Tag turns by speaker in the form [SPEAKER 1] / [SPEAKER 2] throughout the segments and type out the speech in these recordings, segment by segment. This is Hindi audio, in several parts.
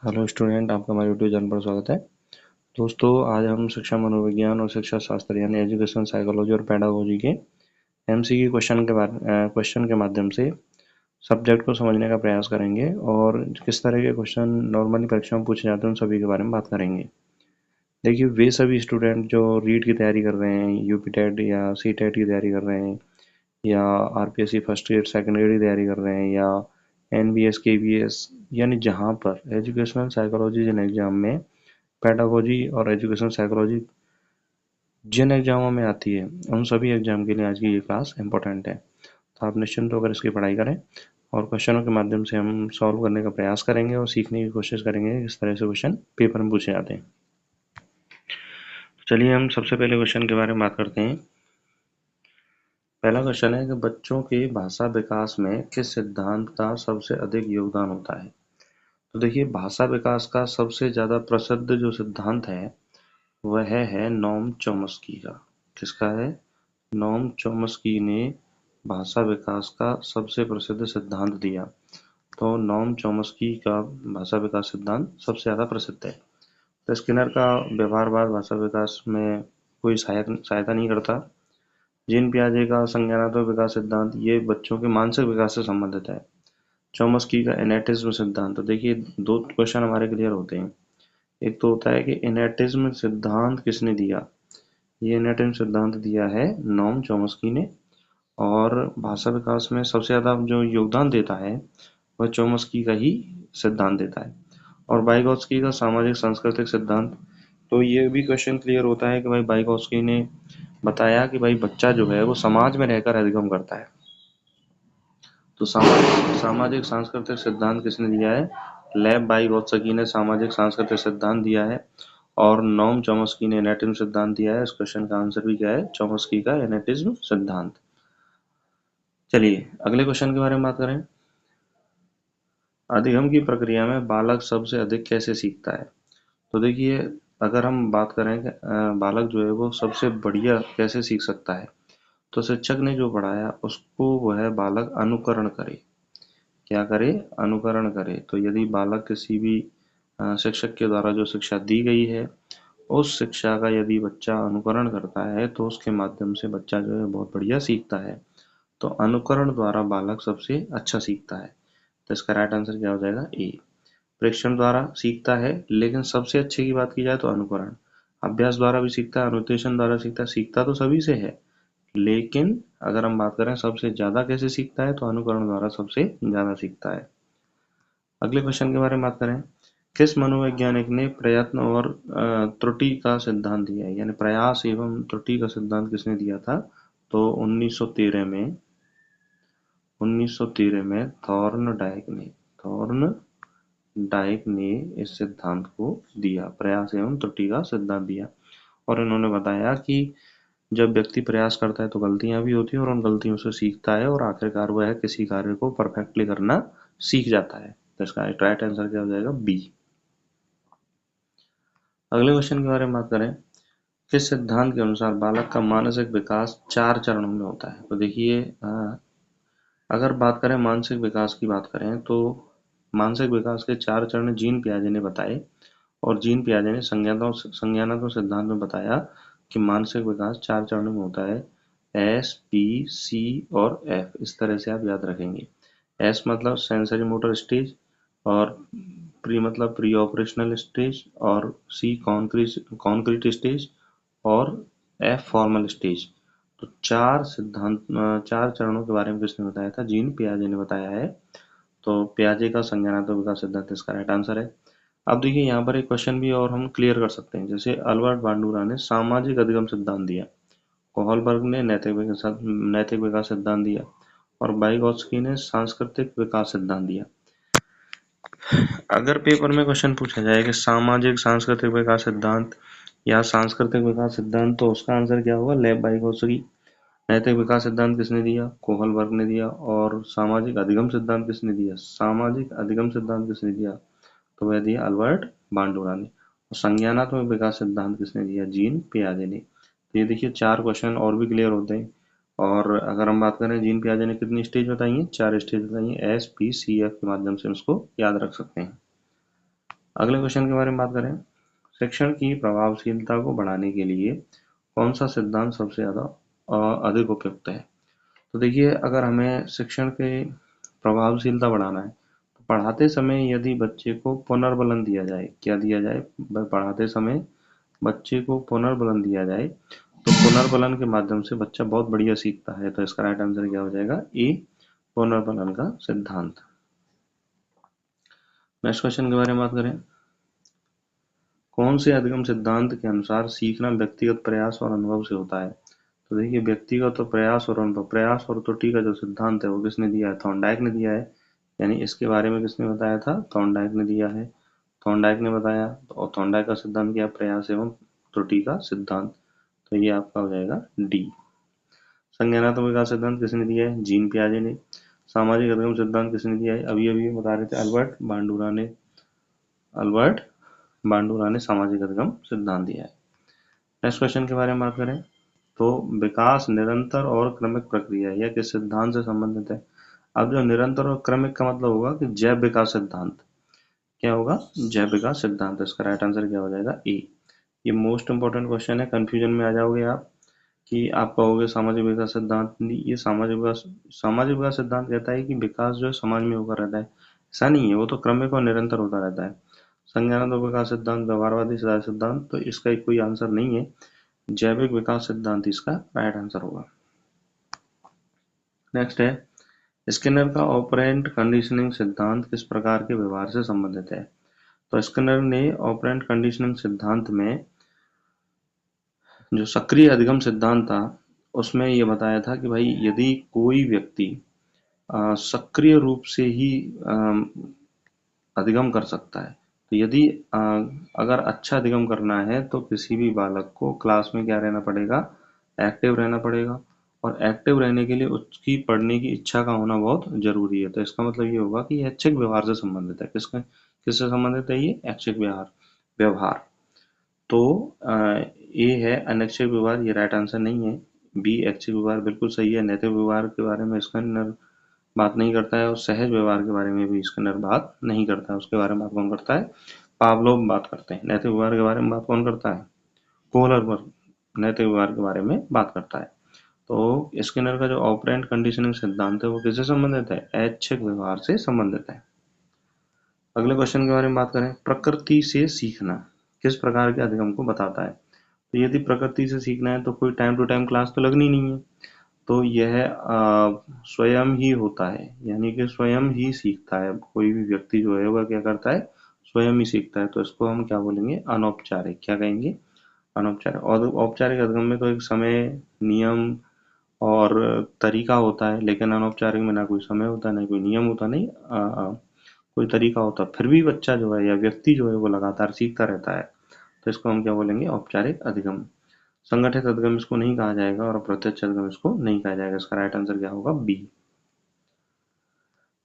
[SPEAKER 1] हेलो स्टूडेंट, आपका हमारे यूट्यूब चैनल पर स्वागत है। दोस्तों, आज हम शिक्षा मनोविज्ञान और शिक्षा शास्त्र यानी एजुकेशन साइकोलॉजी और पेडागोजी के एमसीक्यू क्वेश्चन के माध्यम से सब्जेक्ट को समझने का प्रयास करेंगे और किस तरह के क्वेश्चन नॉर्मली परीक्षा में पूछे जाते हैं उन सभी के बारे में बात करेंगे। देखिए, वे सभी स्टूडेंट जो रीट की तैयारी कर रहे हैं, यूपी टेट या सी टेट की तैयारी कर रहे हैं, या RPSC first grade second grade की तैयारी कर रहे हैं, या एनबीएस केवीएस, यानी जहाँ पर एजुकेशनल साइकोलॉजी जिन एग्जाम में पेडागोजी और एजुकेशन साइकोलॉजी जिन एग्जामों में आती है उन सभी एग्जाम के लिए आज की ये क्लास इंपॉर्टेंट है। तो आप निश्चिंत होकर इसकी पढ़ाई करें और क्वेश्चनों के माध्यम से हम सॉल्व करने का प्रयास करेंगे और सीखने की कोशिश करेंगे किस तरह से क्वेश्चन पेपर में पूछे जाते हैं। चलिए हम सबसे पहले क्वेश्चन के बारे में बात करते हैं। पहला क्वेश्चन है कि बच्चों के भाषा विकास में किस सिद्धांत का सबसे अधिक योगदान होता है। तो देखिए, भाषा विकास का सबसे ज़्यादा प्रसिद्ध जो सिद्धांत है वह है नोम चॉम्स्की का। किसका है? नोम चॉम्स्की ने भाषा विकास का सबसे प्रसिद्ध सिद्धांत दिया। तो नोम चॉम्स्की का भाषा विकास सिद्धांत सबसे ज़्यादा प्रसिद्ध है। तो स्किनर का व्यवहारवाद भाषा विकास में कोई सहायता नहीं करता। जीन पियाजे का संज्ञानात्मक विकास सिद्धांत ये बच्चों के मानसिक विकास से संबंधित है। चॉम्स्की का इनेटिज्म सिद्धांत, तो देखिए दो क्वेश्चन हमारे क्लियर होते हैं। एक तो होता है कि इनेटिज्म सिद्धांत किसने दिया। ये इनेटिज्म सिद्धांत दिया है नोम चॉम्स्की ने, और भाषा विकास में सबसे ज़्यादा जो योगदान देता है वह चॉम्स्की का ही सिद्धांत देता है। और वाइगोत्स्की का सामाजिक सांस्कृतिक सिद्धांत, तो ये भी क्वेश्चन क्लियर होता है कि भाई वाइगोत्स्की ने बताया कि भाई बच्चा जो है वो समाज में रहकर अधिगम करता है। तो सामाजिक सांस्कृतिक सिद्धांत किसने दिया है? लेव वाइगोत्स्की ने सामाजिक सांस्कृतिक सिद्धांत दिया है और नोम चॉम्स्की ने एनेटिज्म सिद्धांत दिया है। इस क्वेश्चन का आंसर भी क्या है? चॉम्स्की का एनेटिज्म सिद्धांत। चलिए अगले क्वेश्चन के बारे में बात करें। अधिगम की प्रक्रिया में बालक सबसे अधिक कैसे सीखता है। तो देखिए, अगर हम बात करें कि बालक जो है वो सबसे बढ़िया कैसे सीख सकता है, तो शिक्षक ने जो पढ़ाया उसको वह बालक अनुकरण करे। क्या करे? अनुकरण करे। तो यदि बालक किसी भी शिक्षक के द्वारा जो शिक्षा दी गई है उस शिक्षा का यदि बच्चा अनुकरण करता है तो उसके माध्यम से बच्चा जो है बहुत बढ़िया सीखता है। तो अनुकरण द्वारा बालक सबसे अच्छा सीखता है। तो इसका राइट आंसर क्या हो जाएगा? ए। प्रेक्षण द्वारा सीखता है, लेकिन सबसे अच्छे की बात की जाए तो अनुकरण। अभ्यास द्वारा भी सीखता है, अनुदेशन द्वारा सीखता है, सीखता तो सभी से है, लेकिन अगर हम बात करें सबसे ज्यादा कैसे सीखता है तो अनुकरण द्वारा सबसे ज्यादा सीखता है। अगले क्वेश्चन के बारे में बात करें। किस मनोवैज्ञानिक ने प्रयत्न और त्रुटि का सिद्धांत दिया है, यानी प्रयास एवं त्रुटि का सिद्धांत किसने दिया था? तो 1913 में थॉर्नडाइक ने इस सिद्धांत को दिया, प्रयास एवं त्रुटि का सिद्धांत दिया। और इन्होंने बताया कि जब व्यक्ति प्रयास करता है तो गलतियां भी होती हैं और उन गलतियों से सीखता है और आखिरकार वह किसी कार्य को परफेक्टली करना सीख जाता है। तो इसका राइट आंसर क्या हो जाएगा? बी। अगले क्वेश्चन के बारे में बात करें। किस सिद्धांत के अनुसार बालक का मानसिक विकास 4 चरणों में होता है। तो देखिए, अगर बात करें मानसिक विकास की बात करें तो मानसिक विकास के 4 चरण जीन पियाजे ने बताए, और जीन पियाजे ने संज्ञानात्मक सिद्धांत में बताया कि मानसिक विकास 4 चरणों में होता है। एस, पी, सी और एफ, इस तरह से आप याद रखेंगे। एस मतलब सेंसरी मोटर स्टेज, और प्री मतलब प्री ऑपरेशनल स्टेज, और सी कॉन्क्रीट स्टेज, और एफ फॉर्मल स्टेज। तो 4 चरणों के बारे में किसने बताया था? जीन पियाजे ने बताया है। तो पियाजे का संज्ञानात्मक विकास सिद्धांत इसका राइट आंसर है। अब देखिए, यहाँ पर एक क्वेश्चन भी और हम क्लियर कर सकते हैं। जैसे अल्बर्ट बांडुरा ने सामाजिक अधिगम सिद्धांत दिया, कोहलबर्ग ने नैतिक विकास सिद्धांत दिया, और वाइगोत्स्की ने सांस्कृतिक विकास सिद्धांत दिया। अगर पेपर में क्वेश्चन पूछा जाए कि सामाजिक सांस्कृतिक विकास सिद्धांत या सांस्कृतिक विकास सिद्धांत, तो उसका आंसर क्या होगा? लेव वाइगोत्स्की। नैतिक विकास सिद्धांत किसने दिया? कोहलबर्ग ने दिया। और सामाजिक अधिगम सिद्धांत किसने दिया? सामाजिक अधिगम सिद्धांत किसने दिया? तो वह दिया अल्बर्ट बांडुरा ने। और संज्ञानात्मक विकास सिद्धांत किसने दिया? जीन पियाजे ने। तो ये देखिए 4 क्वेश्चन और भी क्लियर होते हैं। और अगर हम बात करें जीन पियाजे ने कितनी स्टेज बताई है? 4 स्टेज बताई है। एस, पी, सी, एफ के माध्यम से उसको याद रख सकते हैं। अगले क्वेश्चन के बारे में बात करें, शिक्षण की प्रभावशीलता को बढ़ाने के लिए कौन सा सिद्धांत सबसे ज़्यादा अधिक उपयुक्त है? तो देखिए, अगर हमें शिक्षण की प्रभावशीलता बढ़ाना है तो पढ़ाते समय यदि बच्चे को पुनर्बलन दिया जाए, क्या दिया जाए? पढ़ाते समय बच्चे को पुनर्बलन दिया जाए तो पुनर्बलन के माध्यम से बच्चा बहुत बढ़िया सीखता है। तो इसका राइट आंसर क्या हो जाएगा? ए, पुनर्बलन का सिद्धांत। नेक्स्ट क्वेश्चन के बारे में बात करें, कौन से अधिगम सिद्धांत के अनुसार सीखना व्यक्तिगत प्रयास और अनुभव से होता है? तो देखिए, व्यक्तिगत प्रयास और अनुभव, प्रयास और त्रुटि का जो सिद्धांत है वो किसने दिया है? थॉर्नडाइक ने दिया है। यानी इसके बारे में किसने बताया था? थॉर्नडाइक ने दिया है। थॉर्नडाइक ने बताया, और थॉर्नडाइक का सिद्धांत क्या? प्रयास एवं त्रुटि का सिद्धांत। तो ये आपका हो जाएगा डी। संज्ञानात्मक विकास सिद्धांत किसने दिया है? जीन पियाजे ने। सामाजिक अधिगम सिद्धांत किसने दिया है? अभी अभी बता रहे थे, अल्बर्ट बांडुरा ने सामाजिक अधिगम सिद्धांत दिया है। नेक्स्ट क्वेश्चन के बारे में बात करें तो विकास निरंतर और क्रमिक प्रक्रिया है, यह किस सिद्धांत से संबंधित है? अब जो निरंतर और क्रमिक का मतलब होगा कि जैव विकास सिद्धांत। क्या होगा? जैव विकास सिद्धांत। इसका राइट आंसर क्या हो जाएगा? ए। ये मोस्ट इंपॉर्टेंट क्वेश्चन है, कंफ्यूजन में आ जाओगे आप कि आप कहोगे सामाजिक विकास सिद्धांत नहीं। ये सामाजिक विकास सिद्धांत कहता है कि विकास जो है समाज में होकर रहता है, ऐसा नहीं है, वो तो क्रमिक और निरंतर होता रहता है। संज्ञानात्मक विकास सिद्धांत, व्यवहारवादी सिद्धांत, तो इसका कोई आंसर नहीं है। जैविक विकास सिद्धांत इसका राइट आंसर होगा। नेक्स्ट है, स्किनर का ऑपरेंट कंडीशनिंग सिद्धांत किस प्रकार के व्यवहार से संबंधित है? तो स्किनर ने ऑपरेंट कंडीशनिंग सिद्धांत में जो सक्रिय अधिगम सिद्धांत था उसमें ये बताया था कि भाई यदि कोई व्यक्ति सक्रिय रूप से ही अधिगम कर सकता है, तो यदि अगर अच्छा अधिगम करना है तो किसी भी बालक को क्लास में क्या रहना पड़ेगा? एक्टिव रहना पड़ेगा। और एक्टिव रहने के लिए उसकी पढ़ने की इच्छा का होना बहुत जरूरी है। तो इसका मतलब ये होगा कि ऐच्छिक व्यवहार से संबंधित है। किससे संबंधित है? ये ऐच्छिक व्यवहार। तो ए है अनैच्छिक व्यवहार, ये राइट आंसर नहीं है। बी ऐच्छिक व्यवहार बिल्कुल सही है। नैतिक व्यवहार के बारे में स्किनर बात नहीं करता है, और सहज व्यवहार के बारे में भी स्किनर बात नहीं करता है। उसके बारे में बात कौन करता है? पावलोव बात करते हैं। नैतिक व्यवहार के बारे में बात कौन करता है? कोहलर नैतिक व्यवहार के बारे में बात करता है। तो स्किनर का जो ऑपरेंट कंडीशनिंग सिद्धांत है वो किससे संबंधित है? ऐच्छिक व्यवहार से संबंधित है। अगले क्वेश्चन के बारे में बात करें, प्रकृति से सीखना किस प्रकार के अधिगम को बताता है? तो यदि प्रकृति से सीखना है तो कोई टाइम टू टाइम क्लास तो लगनी नहीं है, तो यह स्वयं ही होता है, यानी कि स्वयं ही सीखता है। कोई भी व्यक्ति जो है वह क्या करता है? स्वयं ही सीखता है। तो इसको हम क्या बोलेंगे? अनौपचारिक। क्या कहेंगे? अनौपचारिक। और औपचारिक अधिगम में तो एक समय, नियम और तरीका होता है, लेकिन अनौपचारिक में ना कोई समय होता है, ना कोई नियम होता, नहीं कोई तरीका होता, फिर भी बच्चा जो है या व्यक्ति जो है वो लगातार सीखता रहता है। तो इसको हम क्या बोलेंगे? औपचारिक अधिगम। संगठित अधिगम इसको नहीं कहा जाएगा, और प्रत्यक्ष अधिगम इसको नहीं कहा जाएगा। इसका राइट आंसर क्या होगा? बी।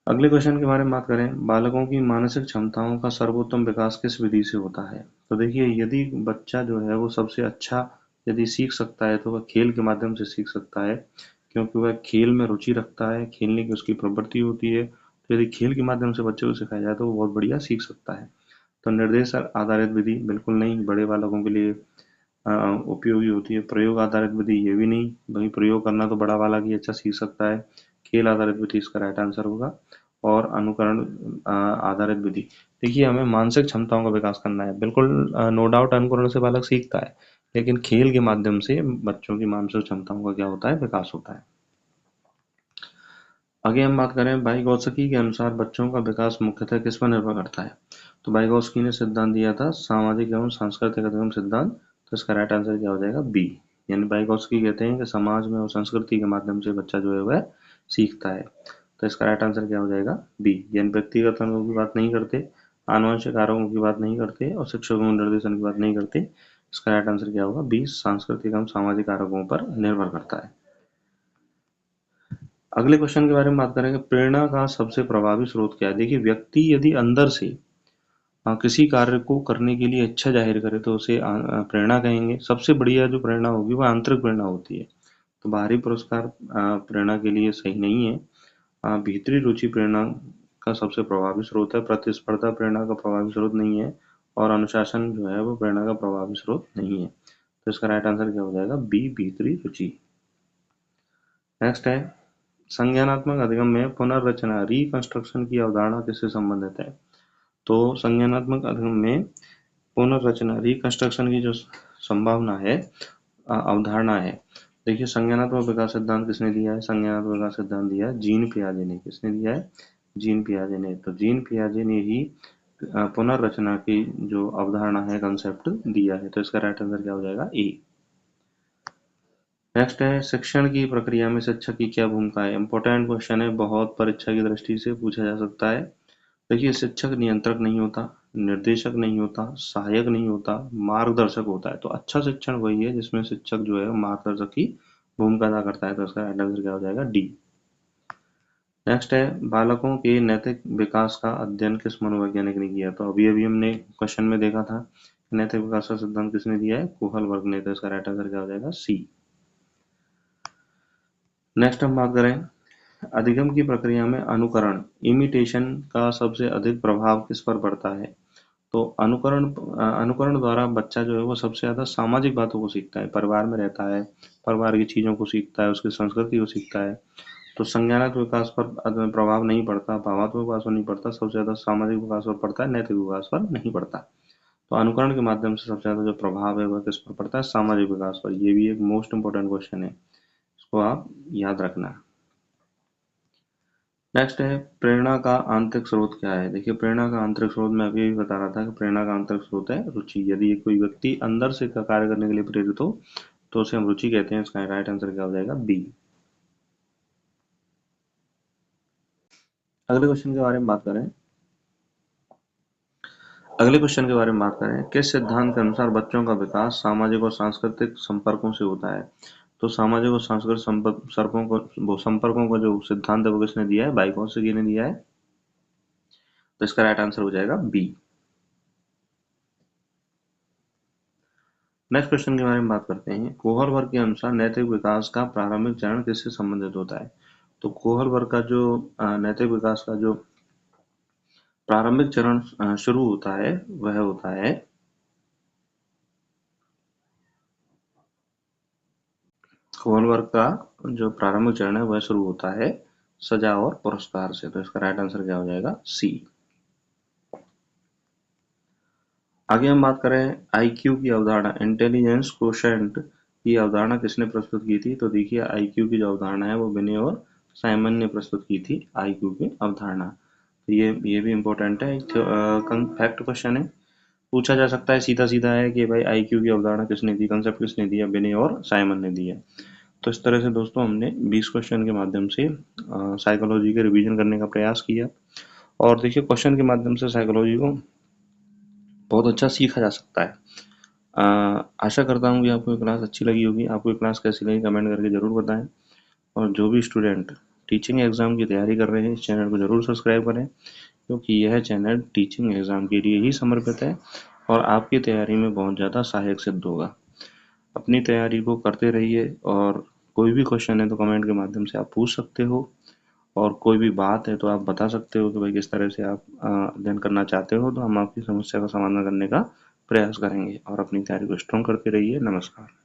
[SPEAKER 1] अगले क्वेश्चन के बारे में बात करें, बालकों की मानसिक क्षमताओं का सर्वोत्तम विकास किस विधि से होता है? तो देखिए, यदि बच्चा जो है वो सबसे अच्छा यदि सीख सकता है तो वह खेल के माध्यम से सीख सकता है, क्योंकि वह खेल में रुचि रखता है, खेलने की उसकी प्रवृत्ति होती है। तो यदि खेल के माध्यम से बच्चे को सिखाया जाए तो वो बहुत बढ़िया सीख सकता है। तो निर्देश आधारित विधि बिल्कुल नहीं, बड़े बालकों के लिए उपयोगी होती है। प्रयोग आधारित विधि ये भी नहीं, भाई प्रयोग करना तो बड़ा वाला ही अच्छा सीख सकता है। खेल आधारित विधि इसका राइट आंसर होगा। और अनुकरण आधारित विधि, देखिए हमें मानसिक क्षमताओं का विकास करना है, बिल्कुल नो डाउट अनुकरण से बालक सीखता है, लेकिन खेल के माध्यम से बच्चों की मानसिक क्षमताओं का क्या होता है? विकास होता है। आगे हम बात करें, वाइगोत्स्की के अनुसार बच्चों का विकास मुख्यतः किस पर निर्भर करता है? तो वाइगोत्स्की ने सिद्धांत दिया था सामाजिक एवं सांस्कृतिक अधिगम सिद्धांत। तो इसका राइट आंसर क्या हो जाएगा? बी। यानी वाइगोत्स्की कहते हैं कि समाज में और संस्कृति के माध्यम से बच्चा जो है वह सीखता है। तो इसका राइट आंसर क्या हो जाएगा? बी। यानी व्यक्तिगत अनुभव की बात नहीं करते, आनुवंशिक कारकों की बात नहीं करते, और शिक्षकों के निर्देशन की बात नहीं करते। इसका राइट आंसर क्या होगा? बी। सांस्कृतिक एवं सामाजिक कारकों पर निर्भर करता है। अगले क्वेश्चन के बारे में बात करेंगे, प्रेरणा का सबसे प्रभावी स्रोत क्या है? देखिए, व्यक्ति यदि अंदर से किसी कार्य को करने के लिए इच्छा जाहिर करे तो उसे प्रेरणा कहेंगे। सबसे बढ़िया जो प्रेरणा होगी वह आंतरिक प्रेरणा होती है। तो बाहरी पुरस्कार प्रेरणा के लिए सही नहीं है। भीतरी रुचि प्रेरणा का सबसे प्रभावी स्रोत है, प्रतिस्पर्धा प्रेरणा का प्रभावी स्रोत नहीं है, और अनुशासन जो है वो प्रेरणा का प्रभावी स्रोत नहीं है। तो इसका राइट आंसर क्या हो जाएगा? बी, भीतरी रुचि। नेक्स्ट है, संज्ञानात्मक अधिगम में पुनर्रचना रिकंस्ट्रक्शन की अवधारणा किससे संबंधित है? तो संज्ञानात्मक अधिगम में पुनर्रचना रिकंस्ट्रक्शन की जो संभावना है, अवधारणा है, देखिए संज्ञानात्मक विकास सिद्धांत किसने दिया है? संज्ञानात्मक विकास सिद्धांत दिया है जीन पियाजे ने। किसने दिया है? जीन पियाजे ने। तो जीन पियाजे ने ही पुनर्रचना की जो अवधारणा है, कंसेप्ट दिया है। तो इसका राइट आंसर क्या हो जाएगा? ए। नेक्स्ट है, शिक्षण की प्रक्रिया में शिक्षक की क्या भूमिका है? इंपॉर्टेंट क्वेश्चन है, बहुत परीक्षा की दृष्टि से पूछा जा सकता है। देखिए शिक्षक नियंत्रक नहीं होता, निर्देशक नहीं होता, सहायक नहीं होता, मार्गदर्शक होता है। तो अच्छा शिक्षण वही है जिसमें शिक्षक जो है मार्गदर्शक की भूमिका अदा करता है। तो इसका राइट आंसर क्या हो जाएगा? डी। नेक्स्ट है, बालकों के नैतिक विकास का अध्ययन किस मनोवैज्ञानिक ने किया? तो अभी अभी हमने क्वेश्चन में देखा था, नैतिक विकास का सिद्धांत किसने दिया है? कोहलबर्ग ने। तो इसका राइट आंसर क्या हो जाएगा? सी। नेक्स्ट हम बात करें, अधिगम की प्रक्रिया में अनुकरण इमिटेशन का सबसे अधिक प्रभाव किस पर पड़ता है? तो अनुकरण द्वारा बच्चा जो है वो सबसे ज्यादा सामाजिक बातों को सीखता है, परिवार में रहता है, परिवार की चीजों को सीखता है, उसकी संस्कृति को सीखता है। तो संज्ञानात्मक विकास पर प्रभाव नहीं पड़ता, भावात्मक विकास पर नहीं पड़ता, सबसे ज्यादा सामाजिक विकास पर पड़ता है, नैतिक विकास पर नहीं पड़ता। तो अनुकरण के माध्यम से सबसे ज्यादा जो प्रभाव है वह किस पर पड़ता है? सामाजिक विकास पर। ये भी एक मोस्ट इंपोर्टेंट क्वेश्चन है, इसको आप याद रखना। नेक्स्ट है, प्रेरणा का आंतरिक स्रोत क्या है? देखिए प्रेरणा का आंतरिक स्रोत मैं अभी बता रहा था कि प्रेरणा का आंतरिक स्रोत है रुचि। यदि कोई व्यक्ति अंदर से कार्य करने के लिए प्रेरित हो तो उसे हम रुचि कहते हैं। इसका राइट आंसर क्या हो जाएगा? बी। अगले क्वेश्चन के बारे में बात करें, किस सिद्धांत के अनुसार बच्चों का विकास सामाजिक और सांस्कृतिक संपर्कों से होता है? तो सामाजिक और सांस्कृतिक संपर्कों का जो सिद्धांत है वो किसने दिया है? वाइगोत्स्की ने दिया है। तो इसका राइट आंसर हो जाएगा बी। नेक्स्ट क्वेश्चन के बारे में बात करते हैं, कोहलबर्ग के अनुसार नैतिक विकास का प्रारंभिक चरण किससे संबंधित होता है? तो कोहलबर्ग का जो नैतिक विकास का जो प्रारंभिक चरण शुरू होता है वह होता है, कोहलबर्ग का जो प्रारंभिक चरण है वह शुरू होता है सजा और पुरस्कार से। तो इसका राइट आंसर क्या हो जाएगा? सी। आगे हम बात करें आईक्यू की अवधारणा, इंटेलिजेंस कोशेंट की अवधारणा किसने प्रस्तुत की थी? तो देखिए आईक्यू की जो अवधारणा है वो बिने और साइमन ने प्रस्तुत की थी, आईक्यू की अवधारणा। तो ये भी इम्पोर्टेंट है, फैक्ट क्वेश्चन है, पूछा जा सकता है सीधा सीधा है कि भाई आईक्यू की अवधारणा किसने दी, कंसेप्ट किसने दिया? बिने और साइमन ने दिया। तो इस तरह से दोस्तों हमने 20 क्वेश्चन के माध्यम से साइकोलॉजी के रिवीजन करने का प्रयास किया। और देखिए क्वेश्चन के माध्यम से साइकोलॉजी को बहुत अच्छा सीखा जा सकता है। आशा करता हूँ कि आपको ये क्लास अच्छी लगी होगी। आपको ये क्लास कैसी लगी कमेंट करके ज़रूर बताएं। और जो भी स्टूडेंट टीचिंग एग्ज़ाम की तैयारी कर रहे हैं इस चैनल को ज़रूर सब्सक्राइब करें, क्योंकि यह चैनल टीचिंग एग्ज़ाम के लिए ही समर्पित है और आपकी तैयारी में बहुत ज़्यादा सहायक सिद्ध होगा। अपनी तैयारी को करते रहिए, और कोई भी क्वेश्चन है तो कमेंट के माध्यम से आप पूछ सकते हो, और कोई भी बात है तो आप बता सकते हो कि भाई किस तरह से आप अध्ययन करना चाहते हो। तो हम आपकी समस्या का समाधान करने का प्रयास करेंगे, और अपनी तैयारी को स्ट्रॉन्ग करते रहिए। नमस्कार।